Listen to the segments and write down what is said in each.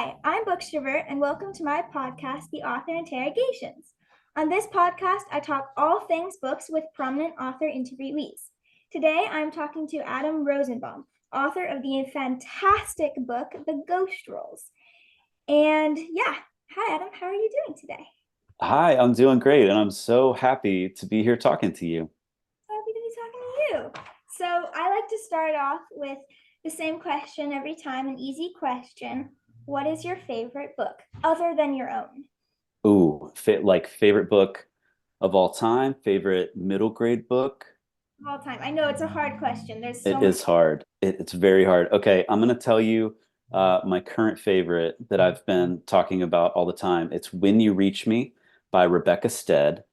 Hi, I'm Bookstrovert, and welcome to my podcast, The Author Interrogations. On this podcast, I talk all things books with prominent author interviewees. Today, I'm talking to Adam Rosenbaum, author of the fantastic book, The Ghost Rolls. And yeah, hi, Adam, how are you doing today? Hi, I'm doing great, and I'm so happy to be here talking to you. Happy to be talking to you. So, I like to start off with the same question every time, an easy question. What is your favorite book other than your own? Ooh, favorite book of all time, favorite middle grade book. All time. I know it's a hard question. There's so It many. is hard. It's very hard. Okay, I'm gonna tell you my current favorite that I've been talking about all the time. It's When You Reach Me by Rebecca Stead.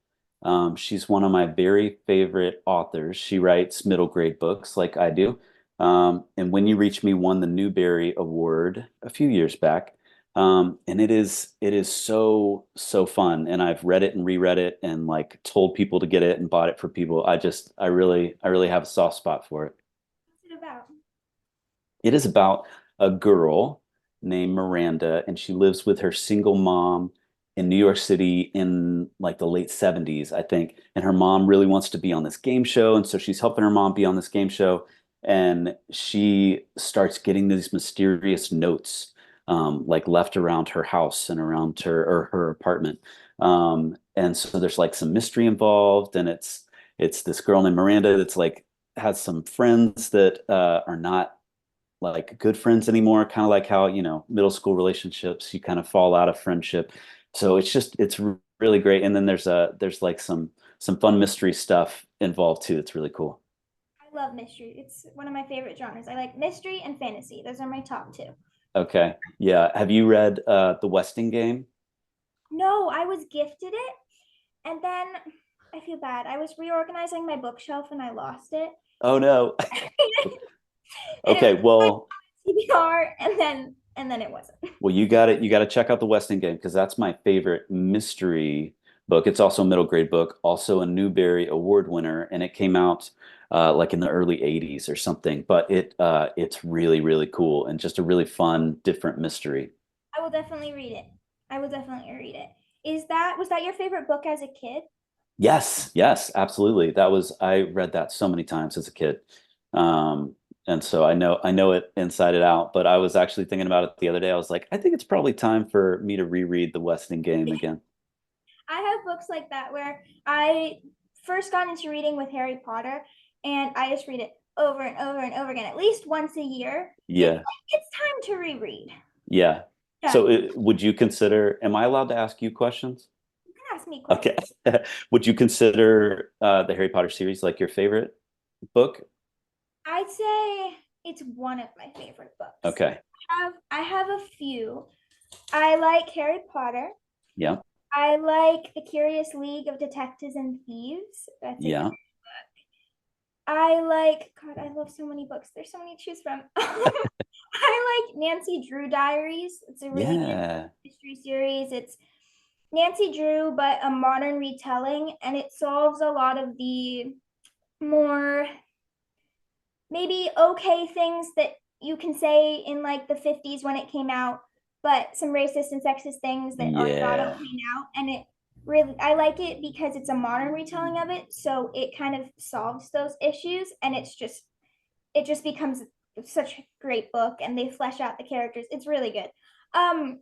She's one of my very favorite authors. She writes middle grade books like I do. And When You Reach Me won the Newbery Award a few years back. And it is so fun. And I've read it and reread it and like told people to get it and bought it for people. I really have a soft spot for it. What's it about? It is about a girl named Miranda, and she lives with her single mom in New York City in like the late 70s, I think. And her mom really wants to be on this game show. And so she's helping her mom be on this game show. And she starts getting these mysterious notes, like left around her house and around her apartment. And so there's like some mystery involved, and it's this girl named Miranda that's like has some friends that are not like good friends anymore, kind of like how, middle school relationships, you kind of fall out of friendship. So it's really great. And then there's like some fun mystery stuff involved too. It's really cool. I love mystery. It's one of my favorite genres. I like mystery and fantasy. Those are my top two. Okay. Yeah. Have you read The Westing Game? No, I was gifted it, and then I feel bad. I was reorganizing my bookshelf and I lost it. Oh no. And it Okay, was my well, TBR, and then it wasn't. you got to check out The Westing Game because that's my favorite mystery book. It's also a middle grade book, also a Newbery Award winner, and it came out like in the early 80s or something. But it's really cool and just a really fun, different mystery. I will definitely read it. I will definitely read it. Was that your favorite book as a kid? Yes, yes, absolutely. I read that so many times as a kid. Um, and so I know it inside and out, but I was actually thinking about it the other day. I was like, I think it's probably time for me to reread The Westing Game again. I have books like that where I first got into reading with Harry Potter, and I just read it over and over and over again, at least once a year. It's Yeah, like, it's time to reread. yeah. Yeah, So would you consider, am I allowed to ask you questions? you can ask me questions. Okay. Would you consider the Harry Potter series like your favorite book? I'd say it's one of my favorite books. Okay. I have a few. I like Harry Potter. Yeah. I like The Curious League of Detectives and Thieves. That's a good. Yeah. I like, God, I love so many books. There's so many to choose from. I like Nancy Drew Diaries. It's a really good Yeah. mystery series. It's Nancy Drew, but a modern retelling, and it solves a lot of the more maybe okay things that you can say in like the 50s when it came out, but some racist and sexist things that are not Yeah. okay now. And it really, I like it because it's a modern retelling of it. So it kind of solves those issues, and it just becomes such a great book, and they flesh out the characters. It's really good. And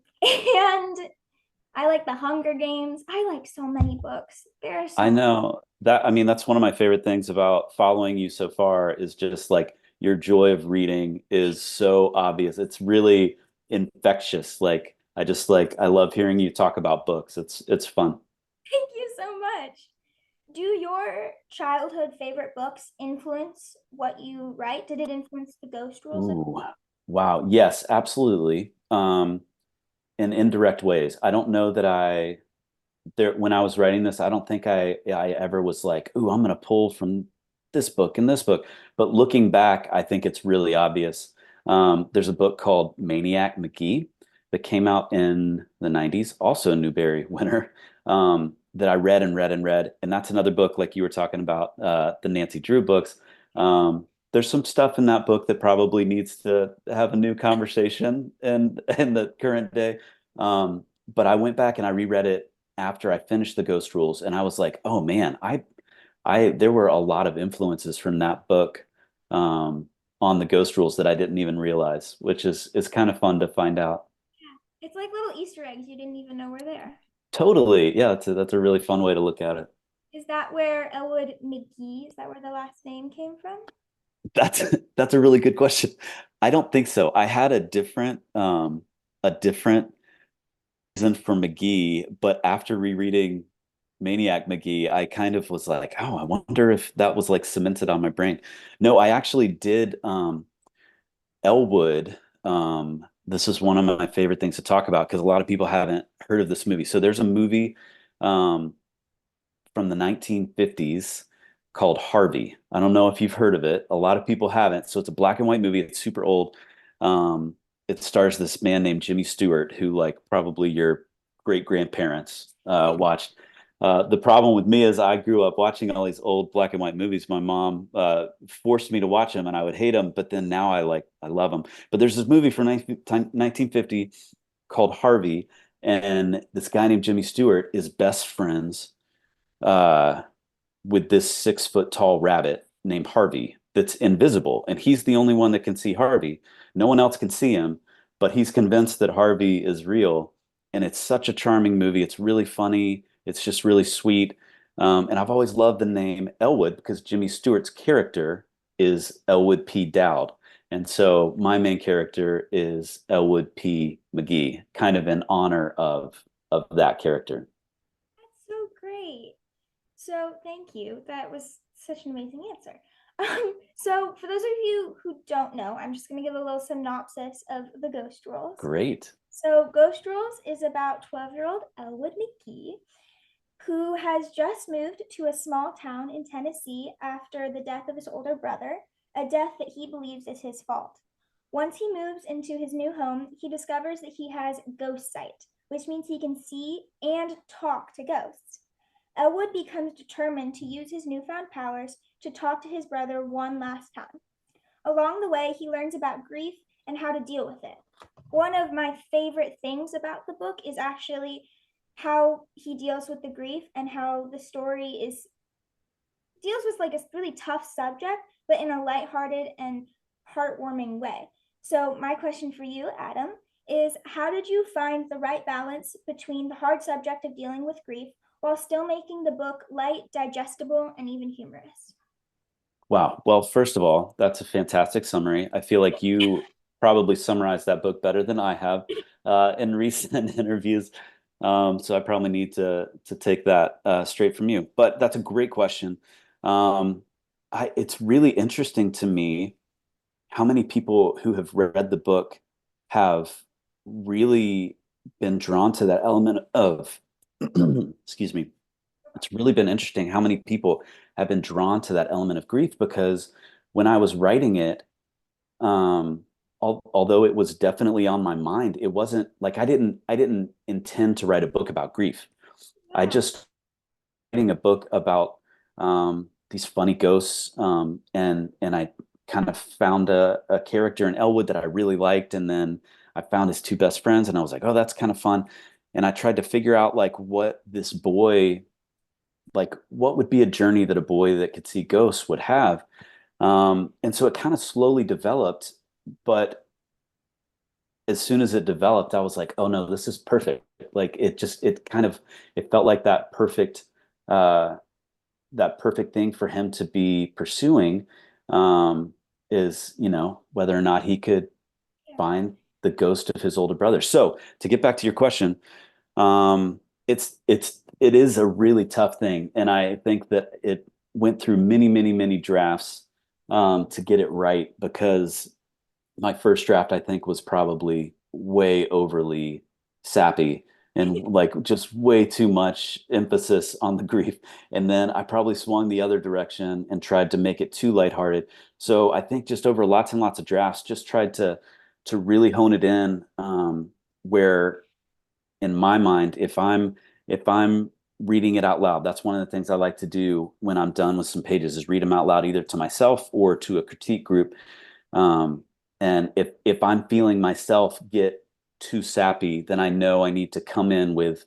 I like the Hunger Games. I like so many books. There are I so know that. I mean, that's one of my favorite things about following you so far is just like your joy of reading is so obvious. It's really infectious. Like I love hearing you talk about books. It's fun. thank you so much. Do your childhood favorite books influence what you write? Did it influence the ghost rules? Ooh, wow. Yes, absolutely. In indirect ways. I don't know that I there when I was writing this, I don't think I ever was like, "Ooh, I'm going to pull from this book and this book." But looking back, I think it's really obvious. There's a book called Maniac Magee that came out in the 90s, also a Newbery winner, that I read and read and read. And that's another book like you were talking about, the Nancy Drew books. there's some stuff in that book that probably needs to have a new conversation in the current day. But I went back and I reread it after I finished the Ghost Rules, and I was like, oh man, I there were a lot of influences from that book on the Ghost Rules that I didn't even realize, which is kind of fun to find out. It's like little Easter eggs you didn't even know were there. Totally. Yeah, that's a really fun way to look at it. Is that where Elwood McGee, is that where the last name came from? That's that's a really good question. I don't think so. I had a different reason for McGee, but after rereading Maniac McGee, I kind of was like, oh, I wonder if that was like cemented on my brain. No, I actually did Elwood. This is one of my favorite things to talk about because a lot of people haven't heard of this movie. So there's a movie um, from the 1950s called Harvey. I don't know if you've heard of it. A lot of people haven't. So it's a black and white movie. It's super old. Um, it stars this man named Jimmy Stewart, who like probably your great grandparents watched. The problem with me is I grew up watching all these old black and white movies. My mom forced me to watch them, and I would hate them. But then now I love them. But there's this movie from 1950 called Harvey, and this guy named Jimmy Stewart is best friends uh, with this 6 foot tall rabbit named Harvey that's invisible. And he's the only one that can see Harvey. No one else can see him, but he's convinced that Harvey is real. And it's such a charming movie. It's really funny. It's just really sweet. And I've always loved the name Elwood because Jimmy Stewart's character is Elwood P. Dowd. And so my main character is Elwood P. McGee, kind of in honor of that character. That's so great. So thank you. That was such an amazing answer. So for those of you who don't know, I'm just going to give a little synopsis of the Ghost Rules. Great. So Ghost Rules is about 12-year-old Elwood McGee, who has just moved to a small town in Tennessee after the death of his older brother, a death that he believes is his fault. Once he moves into his new home, he discovers that he has ghost sight, which means he can see and talk to ghosts. Elwood becomes determined to use his newfound powers to talk to his brother one last time. Along the way, he learns about grief and how to deal with it. One of my favorite things about the book is actually how he deals with the grief and how the story is deals with like a really tough subject, but in a lighthearted and heartwarming way. So my question for you, Adam, is how did you find the right balance between the hard subject of dealing with grief while still making the book light, digestible, and even humorous? Wow. Well, first of all, that's a fantastic summary. I feel like you probably summarized that book better than I have in recent interviews. So I probably need to take that straight from you. But that's a great question. Um, it's really interesting to me how many people who have read the book have really been drawn to that element of, excuse me, it's really been interesting how many people have been drawn to that element of grief because when I was writing it, although it was definitely on my mind, it wasn't like I didn't intend to write a book about grief. I Yeah. just writing a book about these funny ghosts, and I kind of found a character in Elwood that I really liked, and then I found his two best friends, and I was like, oh, that's kind of fun. And I tried to figure out like what this boy like what would be a journey that a boy that could see ghosts would have. And so it kind of slowly developed, but as soon as it developed, I was like, oh no, this is perfect. Like it felt like uh, that perfect thing for him to be pursuing, um, is, whether or not he could find the ghost of his older brother. So to get back to your question, it is a really tough thing, and I think that it went through many, many, many drafts to get it right because my first draft I think was probably way overly sappy and like just way too much emphasis on the grief. And then I probably swung the other direction and tried to make it too lighthearted. So I think just over lots and lots of drafts, just tried to really hone it in where in my mind, if I'm reading it out loud. That's one of the things I like to do when I'm done with some pages is read them out loud, either to myself or to a critique group. Um, and if I'm feeling myself get too sappy, then I know I need to come in with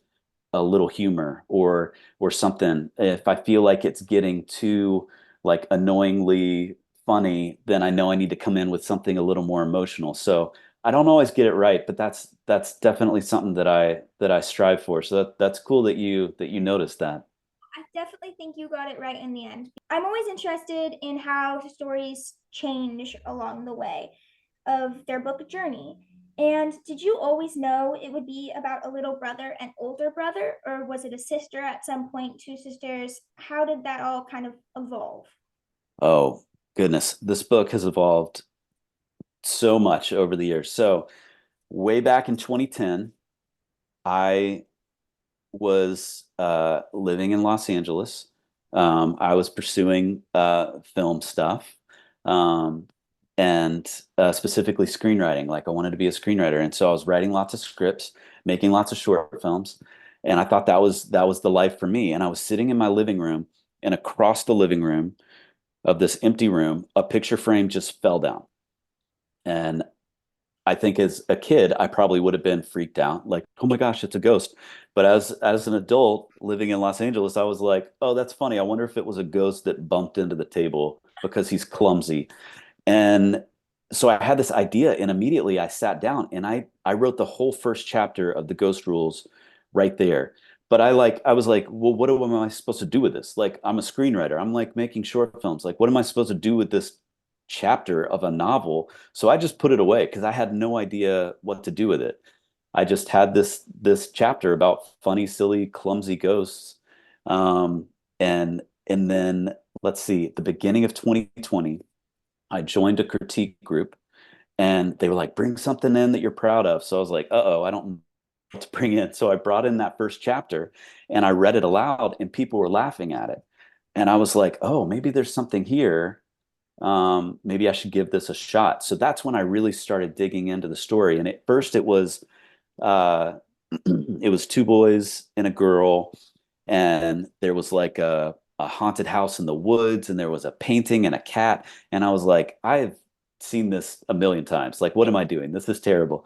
a little humor or something. If I feel like it's getting too like annoyingly funny, then I know I need to come in with something a little more emotional. So I don't always get it right, but that's definitely something that I strive for. So that's cool that you noticed that. I definitely think you got it right in the end. I'm always interested in how stories change along the way of their book journey. And did you always know it would be about a little brother and older brother, or was it a sister at some point, two sisters? How did that all kind of evolve? Oh, goodness. This book has evolved so much over the years. So way back in 2010, I was living in Los Angeles. I was pursuing film stuff, um, and specifically screenwriting. Like I wanted to be a screenwriter, and so I was writing lots of scripts, making lots of short films, and I thought that was the life for me. And I was sitting in my living room, and across the living room of this empty room, a picture frame just fell down. And I think as a kid, I probably would have been freaked out, like, oh my gosh, it's a ghost. But as an adult living in Los Angeles, I was like, oh, that's funny. I wonder if it was a ghost that bumped into the table because he's clumsy. And so I had this idea, and immediately I sat down and I wrote the whole first chapter of the Ghost Rules right there. But I was like, well, what am I supposed to do with this? Like, I'm a screenwriter. I'm like making short films. Like, what am I supposed to do with this chapter of a novel? So I just put it away because I had no idea what to do with it. I just had this chapter about funny, silly, clumsy ghosts. Um, and then let's see, at the beginning of 2020, I joined a critique group and they were like, bring something in that you're proud of. So I was like, uh-oh, I don't know what to bring in. So I brought in that first chapter and I read it aloud and people were laughing at it. And I was like, oh, maybe there's something here. Maybe I should give this a shot. So that's when I really started digging into the story. And at first uh, it was two boys and a girl, and there was like a haunted house in the woods, and there was a painting and a cat. And I was like, I've seen this a million times. Like, what am I doing? This is terrible.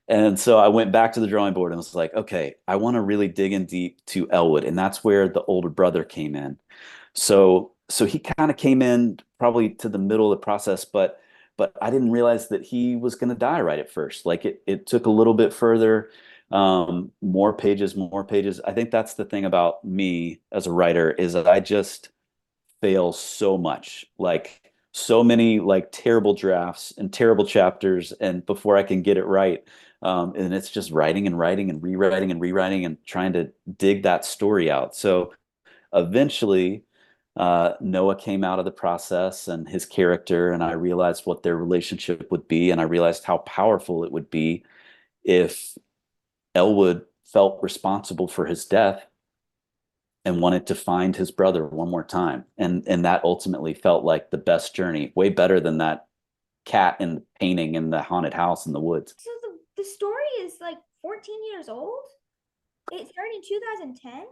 And so I went back to the drawing board and was like, okay, I want to really dig in deep to Elwood. And that's where the older brother came in. So he kind of came in probably to the middle of the process, but I didn't realize that he was going to die right at first. Like it took a little bit further, more pages, more pages. I think that's the thing about me as a writer is that I just fail so much, like so many like terrible drafts and terrible chapters, and before I can get it right. And it's just writing and writing and rewriting and rewriting and trying to dig that story out. So eventually, Noah came out of the process and his character, and I realized what their relationship would be, and I realized how powerful it would be if Elwood felt responsible for his death and wanted to find his brother one more time. And that ultimately felt like the best journey, way better than that cat and painting in the haunted house in the woods. So the story is like 14 years old. It started in 2010.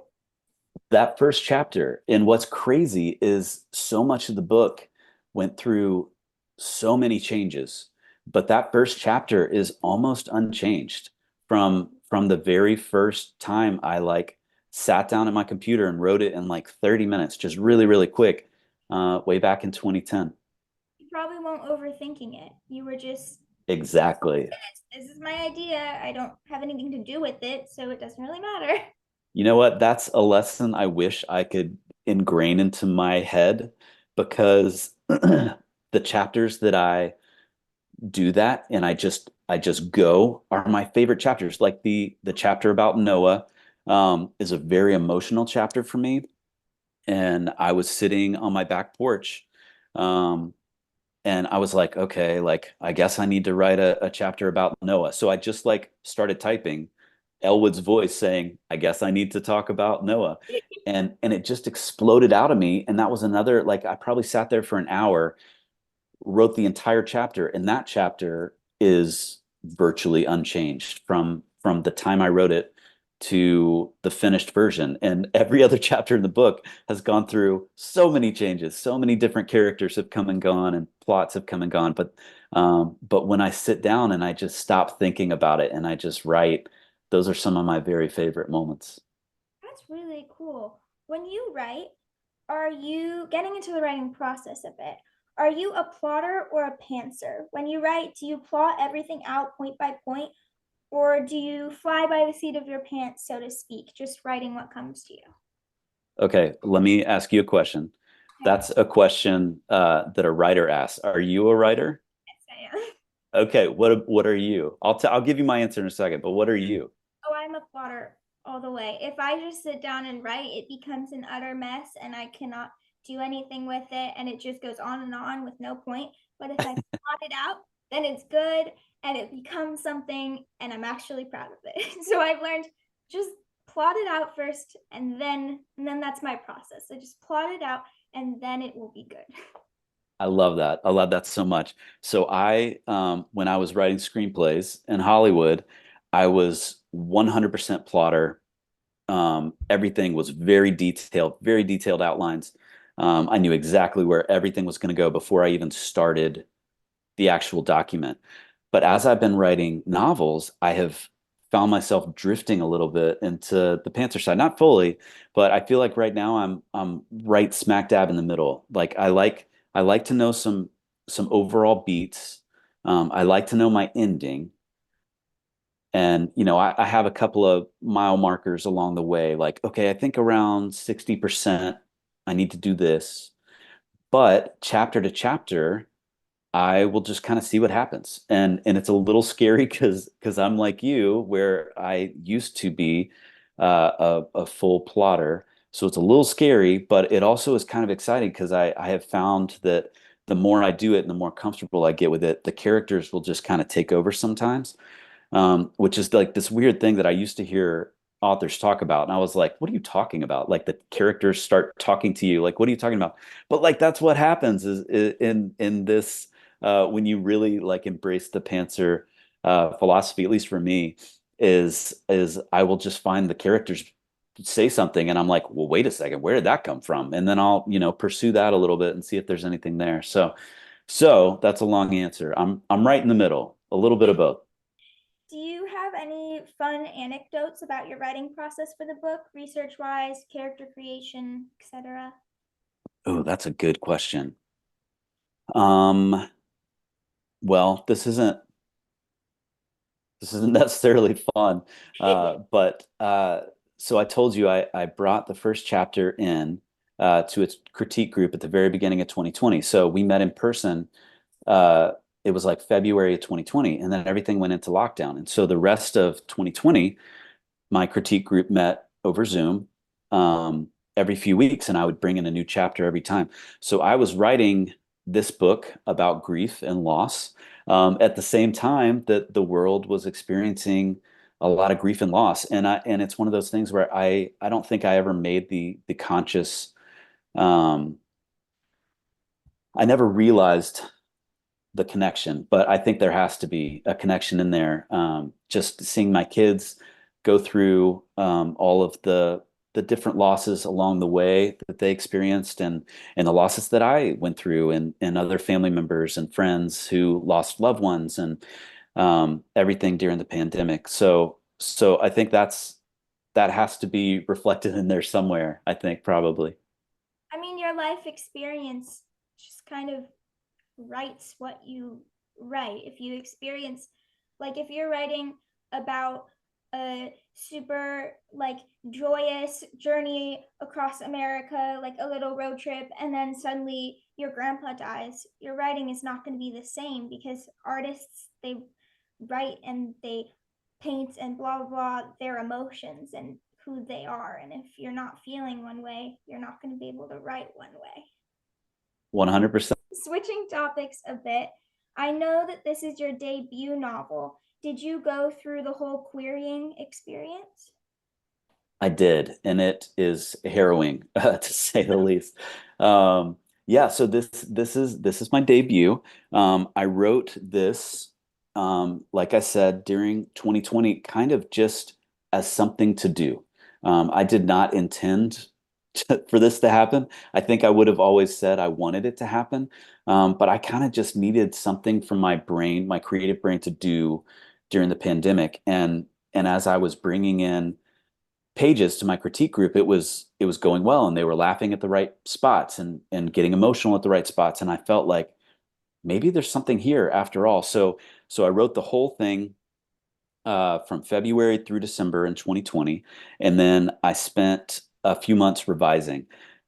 That first chapter, and what's crazy is so much of the book went through so many changes, but that first chapter is almost unchanged from the very first time I like sat down at my computer and wrote it in like 30 minutes, just really, really quick, way back in 2010. You probably won't overthinking it. You were just, Exactly. this is my idea. I don't have anything to do with it, so it doesn't really matter. You know what? That's a lesson I wish I could ingrain into my head because the chapters that I do that and I just go are my favorite chapters. Like the chapter about Noah is a very emotional chapter for me. And I was sitting on my back porch, um, and I was like, okay, like I guess I need to write a chapter about Noah. So I just like started typing Elwood's voice saying, I guess I need to talk about Noah. And it just exploded out of me. And that was another, like I probably sat there for an hour, wrote the entire chapter, and that chapter is virtually unchanged from the time I wrote it to the finished version. And every other chapter in the book has gone through so many changes. So many different characters have come and gone, and plots have come and gone. But when I sit down and I just stop thinking about it and I just write, those are some of my very favorite moments. That's really cool. When you write, are you getting into the writing process a bit? Are you a plotter or a pantser? When you write, do you plot everything out point by point, or do you fly by the seat of your pants, so to speak, just writing what comes to you? Okay, let me ask you a question. Okay, That's a question that a writer asks. Are you a writer? yes, I am. Okay, what are you? I'll give you my answer in a second, but what are you? Oh, I'm a plotter all the way. If I just sit down and write, it becomes an utter mess and I cannot do anything with it and it just goes on and on with no point. But if I plot it out, then it's good and it becomes something and I'm actually proud of it. So I've learned just plot it out first and then that's my process. So just plot it out and then it will be good. I love that. I love that so much. So when I was writing screenplays in Hollywood, I was 100% plotter. Everything was very detailed outlines. I knew exactly where everything was going to go before I even started the actual document. But as I've been writing novels, I have found myself drifting a little bit into the Panther side. Not fully, but I feel like right now I'm right smack dab in the middle. Like I like to know some overall beats. I like to know my ending. And I have a couple of mile markers along the way, like, okay, I think around 60% I need to do this. But chapter to chapter, I will just kind of see what happens. And it's a little scary because I'm like you, where I used to be a full plotter. So it's a little scary, but it also is kind of exciting because I have found that the more I do it and the more comfortable I get with it, the characters will just kind of take over sometimes, which is like this weird thing that I used to hear authors talk about. And I was like, what are you talking about? Like the characters start talking to you. Like, what are you talking about? But like, that's what happens is in this, when you really like embrace the Pantser philosophy, at least for me, is I will just find the characters say something and I'm like, well, wait a second, where did that come from? And then I'll, pursue that a little bit and see if there's anything there. So that's a long answer. I'm right in the middle, a little bit of both. Do you have any fun anecdotes about your writing process for the book, research wise, character creation, etc.? Oh, that's a good question. Um, well, this isn't necessarily fun, but so I told you I brought the first chapter in to its critique group at the very beginning of 2020. So we met in person. Uh, it was like February of 2020, and then everything went into lockdown. And so the rest of 2020, my critique group met over Zoom every few weeks, and I would bring in a new chapter every time. So I was writing this book about grief and loss at the same time that the world was experiencing a lot of grief and loss. And it's one of those things where I don't think I ever made the conscious. Um, I never realized the connection, but I think there has to be a connection in there. Just seeing my kids go through all of the different losses along the way that they experienced, and the losses that I went through, and other family members and friends who lost loved ones, and everything during the pandemic. So I think that has to be reflected in there somewhere, I think probably. I mean, your life experience just kind of writes what you write. If you experience, like, if you're writing about a super like joyous journey across America, like a little road trip, and then suddenly your grandpa dies, your writing is not going to be the same because artists, they write and they paint and blah blah blah their emotions and who they are. And if you're not feeling one way, you're not going to be able to write one way. 100%. Switching topics a bit, I know that this is your debut novel. Did you go through the whole querying experience? I did, and it is harrowing to say the least. Yeah, so this is my debut. I wrote this, like I said, during 2020, kind of just as something to do. I did not intend for this to happen. I think I would have always said I wanted it to happen, but I kind of just needed something from my brain, my creative brain, to do during the pandemic. And as I was bringing in pages to my critique group, it was going well, and they were laughing at the right spots and getting emotional at the right spots, and I felt like maybe there's something here after all. So I wrote the whole thing from February through December in 2020, and then I spent a few months revising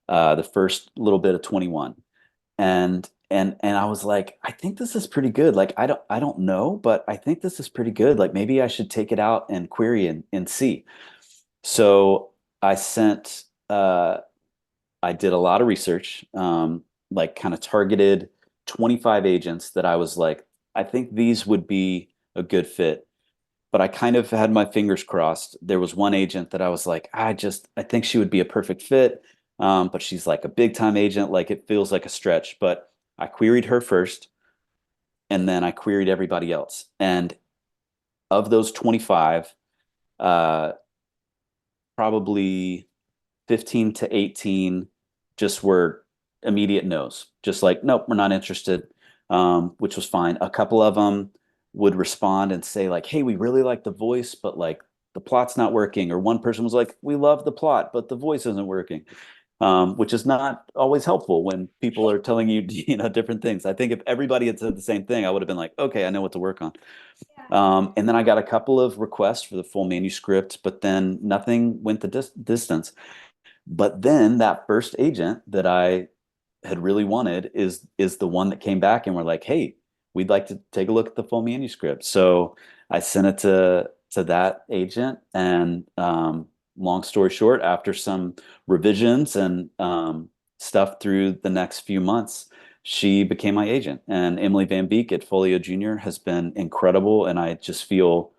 the first little bit of 21, and I was like, I think this is pretty good. Like I don't know, but I think this is pretty good. Like maybe I should take it out and query and see. So I sent I did a lot of research, like kind of targeted 25 agents that I was like, I think these would be a good fit. But I kind of had my fingers crossed. There was one agent that I was like, I think she would be a perfect fit. But she's like a big time agent. Like it feels like a stretch. But I queried her first, and then I queried everybody else. And of those 25, uh, probably 15 to 18 just were immediate no's, just like, nope, we're not interested, which was fine. A couple of them would respond and say, like, hey, we really like the voice, but like the plot's not working. Or one person was like, we love the plot, but the voice isn't working, which is not always helpful when people are telling you, different things. I think if everybody had said the same thing, I would have been like, okay, I know what to work on. Yeah. And then I got a couple of requests for the full manuscript, but then nothing went the distance. But then that first agent that I had really wanted is the one that came back and were like, hey, we'd like to take a look at the full manuscript. So I sent it to that agent, and long story short, after some revisions and stuff through the next few months, she became my agent. And Emily Van Beek at Folio Junior has been incredible, and I just feel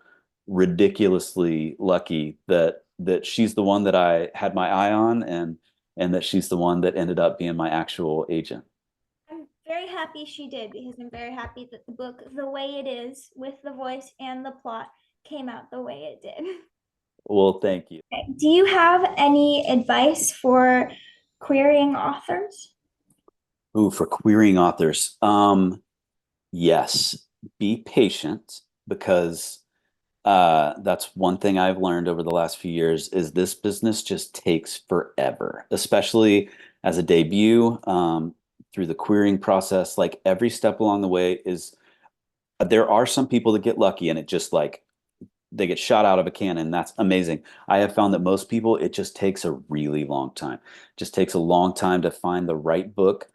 ridiculously lucky that she's the one that I had my eye on, and that she's the one that ended up being my actual agent. I'm very happy she did because I'm very happy that the book, the way it is, with the voice and the plot, came out the way it did. Well, thank you. Okay. Do you have any advice for querying authors? Ooh, for querying authors. Yes, be patient, because that's one thing I've learned over the last few years is this business just takes forever, especially as a debut, through the querying process. Like every step along the way is, there are some people that get lucky and it just like they get shot out of a cannon. That's amazing. I have found that most people, it just takes a really long time. It just takes a long time to find the right book.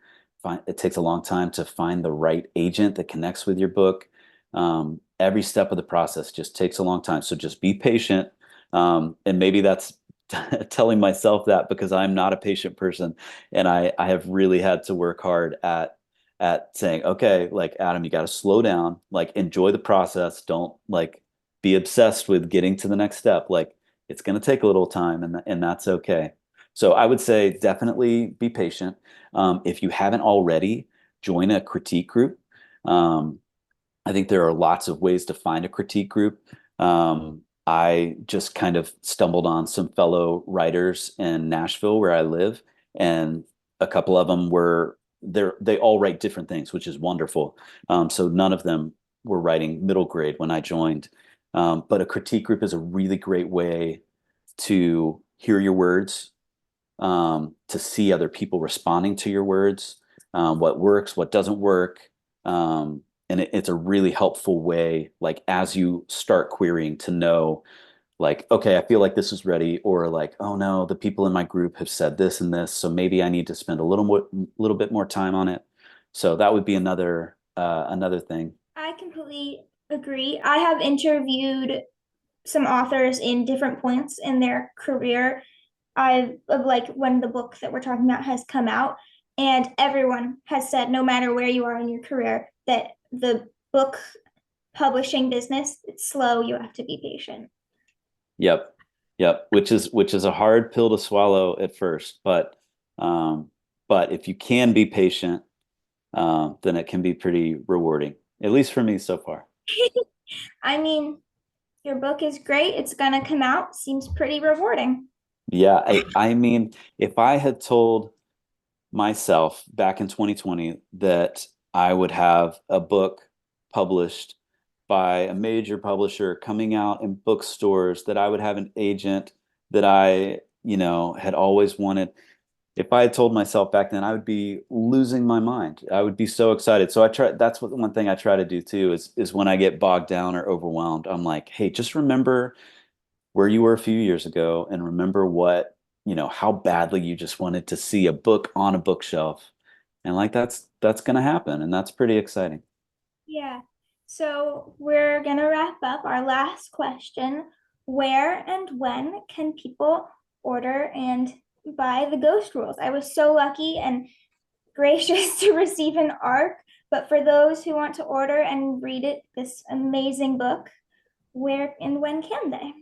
It takes a long time to find the right agent that connects with your book. Every step of the process just takes a long time. So just be patient. And maybe that's telling myself that because I'm not a patient person, and I have really had to work hard at saying, okay, like Adam, you got to slow down, like enjoy the process. Don't like be obsessed with getting to the next step. Like it's going to take a little time, and that's okay. So I would say definitely be patient. If you haven't already, join a critique group. Um, I think there are lots of ways to find a critique group. I just kind of stumbled on some fellow writers in Nashville where I live, and a couple of them they all write different things, which is wonderful. So none of them were writing middle grade when I joined. But a critique group is a really great way to hear your words, to see other people responding to your words, what works, what doesn't work. And it's a really helpful way, like as you start querying, to know, like, okay, I feel like this is ready, or like, oh no, the people in my group have said this and this, so maybe I need to spend little bit more time on it. So that would be another thing. I completely agree. I have interviewed some authors in different points in their career. I've of like when the book that we're talking about has come out, and everyone has said, no matter where you are in your career, that the book publishing business, it's slow. You have to be patient. Yep. Yep. Which is a hard pill to swallow at first, um, but if you can be patient, then it can be pretty rewarding, at least for me so far. I mean, Your book is great. It's going to come out. Seems pretty rewarding. Yeah, I mean, if I had told myself back in 2020 that I would have a book published by a major publisher coming out in bookstores, that I would have an agent that I, had always wanted. If I had told myself back then, I would be losing my mind. I would be so excited. So I try, that's what one thing I try to do too is when I get bogged down or overwhelmed, I'm like, hey, just remember where you were a few years ago and remember how badly you just wanted to see a book on a bookshelf. And like that's gonna happen, and that's pretty exciting. Yeah. So we're going to wrap up our last question. Where and when can people order and buy the Ghost Rules? I was so lucky and gracious to receive an ARC, but for those who want to order and read this amazing book, where and when can they?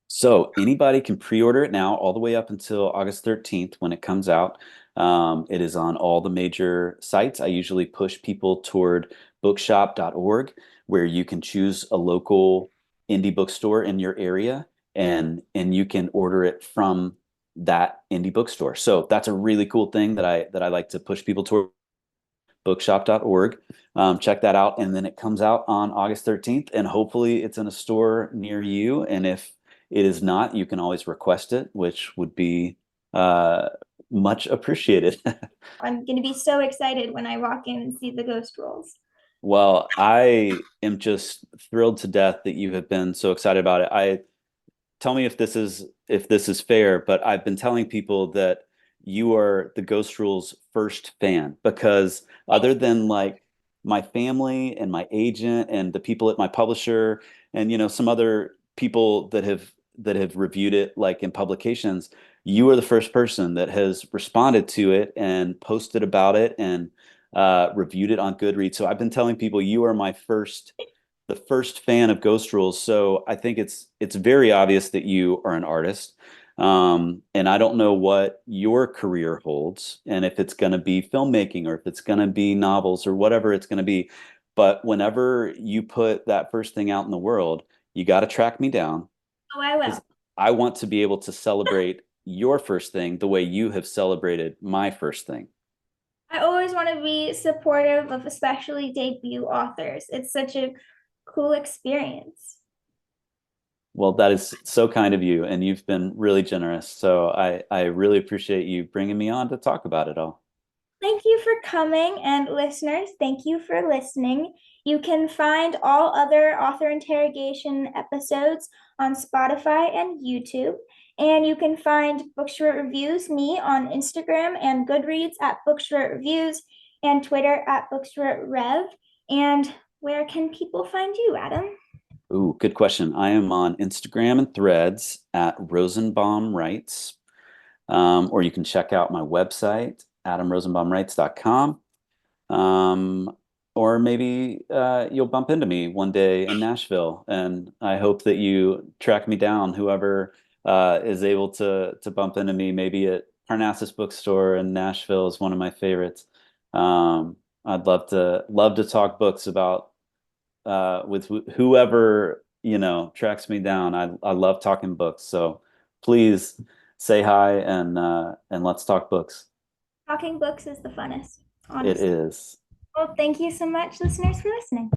So anybody can pre-order it now all the way up until August 13th when it comes out. It is on all the major sites. I usually push people toward bookshop.org, where you can choose a local indie bookstore in your area, and you can order it from that indie bookstore. So that's a really cool thing that I like to push people toward, bookshop.org. Check that out. And then it comes out on August 13th, and hopefully it's in a store near you. And if it is not, you can always request it, which would be uh, much appreciated. I'm going to be so excited when I walk in and see the Ghost Rolls. Well, I am just thrilled to death that you have been so excited about it. I tell me if this is fair, but I've been telling people that you are the Ghost Rules first fan, because other than like my family and my agent and the people at my publisher and some other people that have reviewed it like in publications, you are the first person that has responded to it and posted about it and reviewed it on Goodreads. So I've been telling people you are the first fan of Ghost Rules. So I think it's very obvious that you are an artist. And I don't know what your career holds, and if it's going to be filmmaking or if it's going to be novels or whatever it's going to be. But whenever you put that first thing out in the world, you got to track me down, Oh, I will. because I want to be able to celebrate your first thing the way you have celebrated my first thing. I always want to be supportive of especially debut authors. It's such a cool experience. Well, that is so kind of you, and you've been really generous. So I really appreciate you bringing me on to talk about it all. Thank you for coming, and listeners, thank you for listening. You can find all other author interrogation episodes on Spotify and YouTube. And you can find Bookshort Reviews, me, on Instagram and Goodreads at Bookshort Reviews and Twitter at Bookshort Rev. And where can people find you, Adam? Ooh, good question. I am on Instagram and Threads at Rosenbaum Writes, or you can check out my website, adamrosenbaumwrites.com. Or maybe you'll bump into me one day in Nashville, and I hope that you track me down. Whoever is able to bump into me, maybe at Parnassus Bookstore in Nashville is one of my favorites. I'd love to talk books about with whoever tracks me down. I love talking books, so please say hi and let's talk books. Talking books is the funnest, It honestly. is. Well, thank you so much, listeners, for listening.